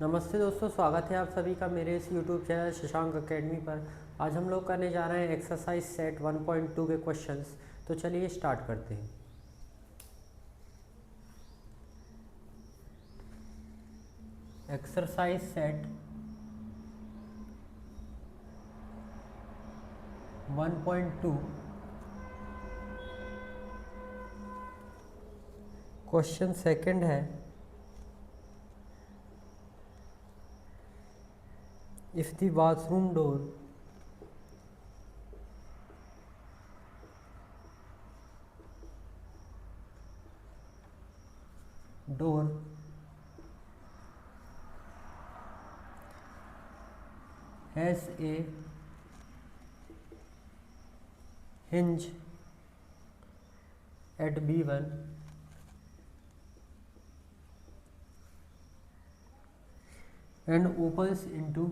नमस्ते दोस्तों, स्वागत है आप सभी का मेरे इस YouTube चैनल शशांक एकेडमी पर। आज हम लोग करने जा रहे हैं एक्सरसाइज सेट 1.2 के क्वेश्चंस। तो चलिए स्टार्ट करते हैं। एक्सरसाइज सेट 1.2 क्वेश्चन सेकंड है, if the bathroom door has a hinge at B1 and opens into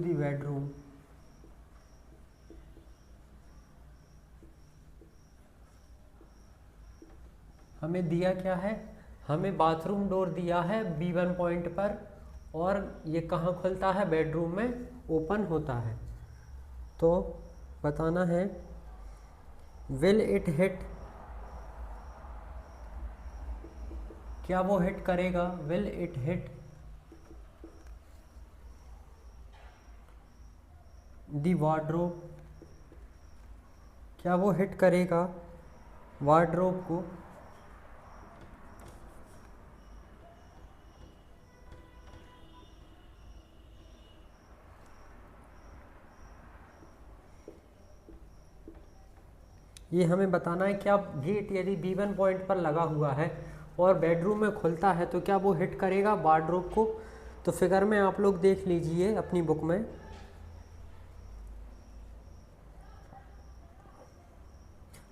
the bedroom, हमें दिया क्या है? हमें बाथरूम डोर दिया है B1 पॉइंट पर और ये कहाँ खुलता है? बेडरूम में ओपन होता है। तो बताना है विल इट हिट, क्या वो हिट करेगा? Will it hit the wardrobe, क्या वो हिट करेगा वार्डरोब को? ये हमें बताना है क्या गेट यदि B1 पॉइंट पर लगा हुआ है और बेडरूम में खुलता है तो क्या वो हिट करेगा वार्डरोब को? तो फिगर में आप लोग देख लीजिए अपनी बुक में।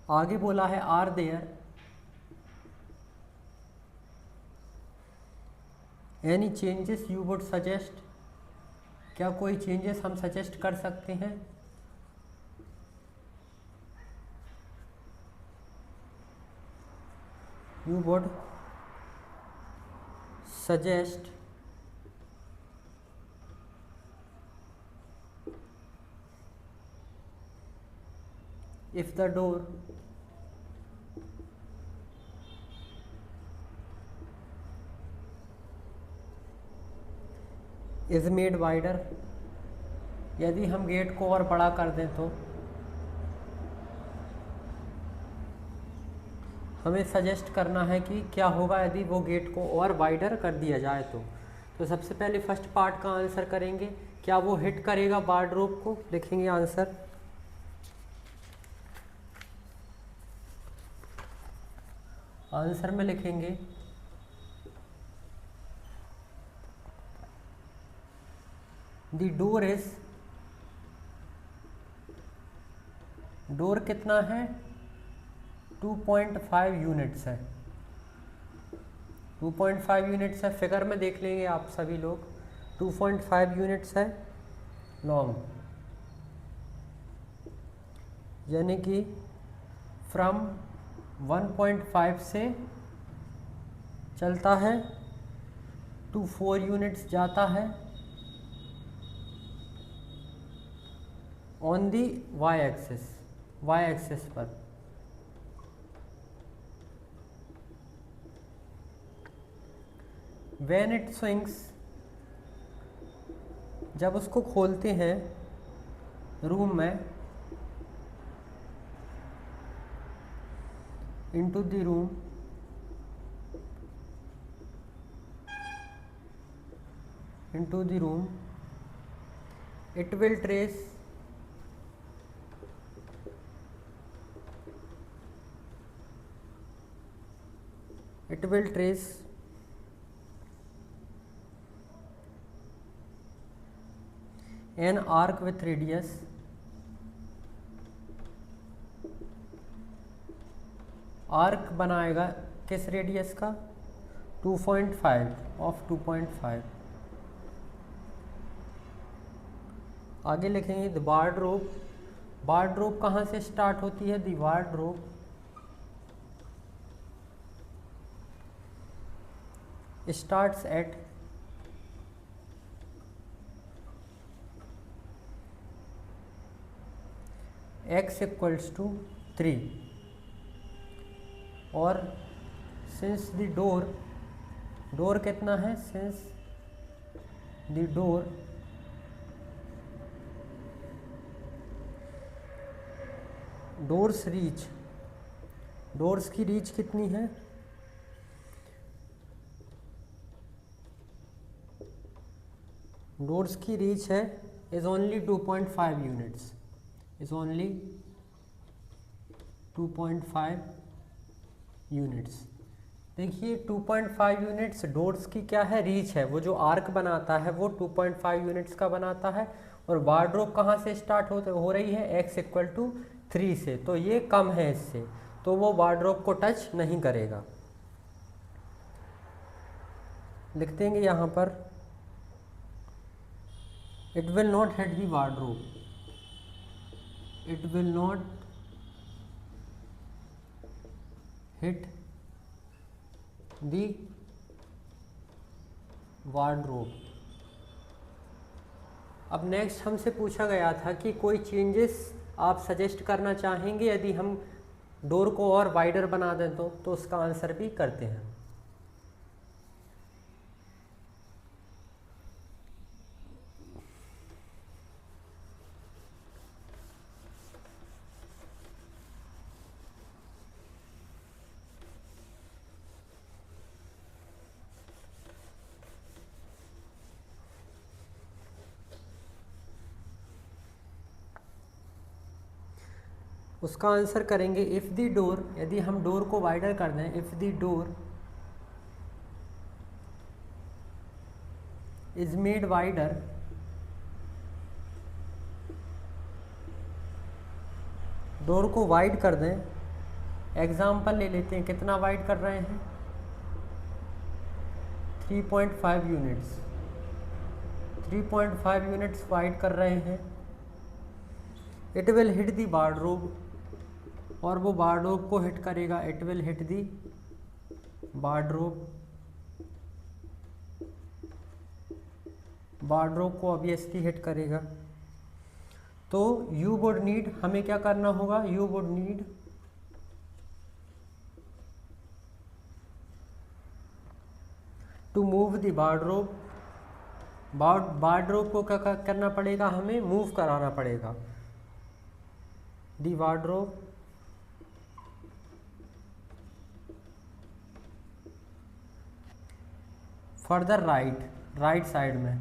आगे बोला है are there any changes you would suggest, क्या कोई चेंजेस हम सजेस्ट कर सकते हैं? You would suggest if the door is made wider, यदि हम गेट को और बड़ा कर दें तो हमें सजेस्ट करना है कि क्या होगा यदि वो गेट को और वाइडर कर दिया जाए तो सबसे पहले फर्स्ट पार्ट का आंसर करेंगे, क्या वो हिट करेगा वार्डरोब को? लिखेंगे आंसर में लिखेंगे दी डोर कितना है? 2.5 यूनिट्स है। 2.5 यूनिट्स है, फिगर में देख लेंगे आप सभी लोग। 2.5 यूनिट्स है लॉन्ग, यानी कि फ्रॉम 1.5 से चलता है टू 4 यूनिट्स जाता है ऑन दी वाई एक्सिस पर। व्हेन इट स्विंग्स, जब उसको खोलते हैं रूम में, into the room it will trace an arc with radius arc बनाएगा किस रेडियस का? 2.5 ऑफ 2.5। आगे लिखेंगे द वार्डरोब वार्डरोब कहाँ से स्टार्ट होती है? The wardrobe starts at x equals to 3 और सिंस द डोर कितना है? सिंस द डोर्स की रीच कितनी है? डोर्स की रीच है is only 2.5 units, is only 2.5 units. देखिए 2.5 यूनिट्स डोर्स की क्या है? रीच है। वो जो आर्क बनाता है वो 2.5 यूनिट्स का बनाता है। और वार्डरोब कहाँ से स्टार्ट हो रही है? x इक्वल टू 3 से, तो ये कम है इससे, तो वो वार्डरोब को टच नहीं करेगा। लिख देंगे यहाँ पर it will not hit the wardrobe, it will not hit the wardrobe. अब नेक्स्ट हमसे पूछा गया था कि कोई चेंजेस आप सजेस्ट करना चाहेंगे यदि हम डोर को और वाइडर बना दें तो उसका आंसर भी करते हैं। उसका आंसर करेंगे इफ़ दी डोर, यदि हम डोर को वाइडर कर दें, if the door is made wider, door को वाइड कर दें। एग्जाम्पल ले लेते हैं, कितना वाइड कर रहे हैं? 3.5 यूनिट्स, 3.5 यूनिट्स वाइड कर रहे हैं। It will hit the wardrobe, और वो वार्डरोब को हिट करेगा। It will hit the wardrobe, wardrobe को ऑब्वियसली हिट करेगा। तो यू वुड नीड, हमें क्या करना होगा? You would need to move the wardrobe, wardrobe को क्या करना पड़ेगा? हमें मूव कराना पड़ेगा। The wardrobe further right side में,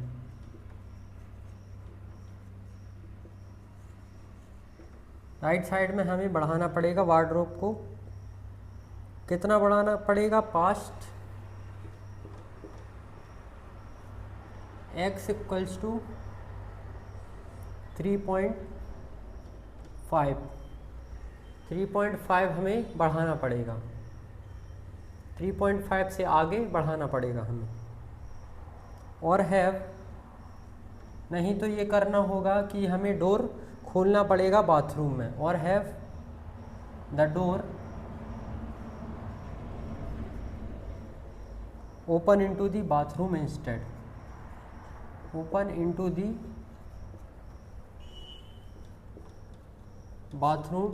राइट साइड में हमें बढ़ाना पड़ेगा वार्डरोब को। कितना बढ़ाना पड़ेगा? पास्ट x इक्वल्स टू 3.5 हमें बढ़ाना पड़ेगा, 3.5 से आगे बढ़ाना पड़ेगा हमें। और हैव, नहीं तो ये करना होगा कि हमें डोर खोलना पड़ेगा बाथरूम में। और have the door open into the bathroom instead, open into the bathroom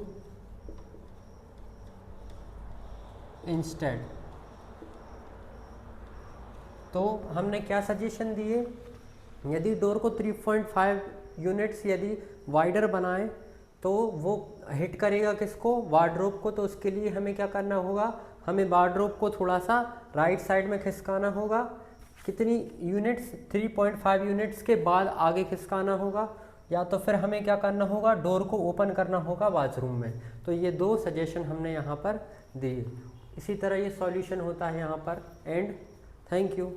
instead. तो हमने क्या सजेशन दिए? यदि डोर को 3.5 यूनिट्स यदि वाइडर बनाएं तो वो हिट करेगा किसको? वार्डरोब को। तो उसके लिए हमें क्या करना होगा? हमें वार्डरोब को थोड़ा सा राइट साइड में खिसकाना होगा। कितनी यूनिट्स? 3.5 यूनिट्स के बाद आगे खिसकाना होगा, या तो फिर हमें क्या करना होगा? डोर को ओपन करना होगा बाथरूम में। तो ये दो सजेशन हमने यहाँ पर दिए। इसी तरह ये सॉल्यूशन होता है यहाँ पर। And thank you.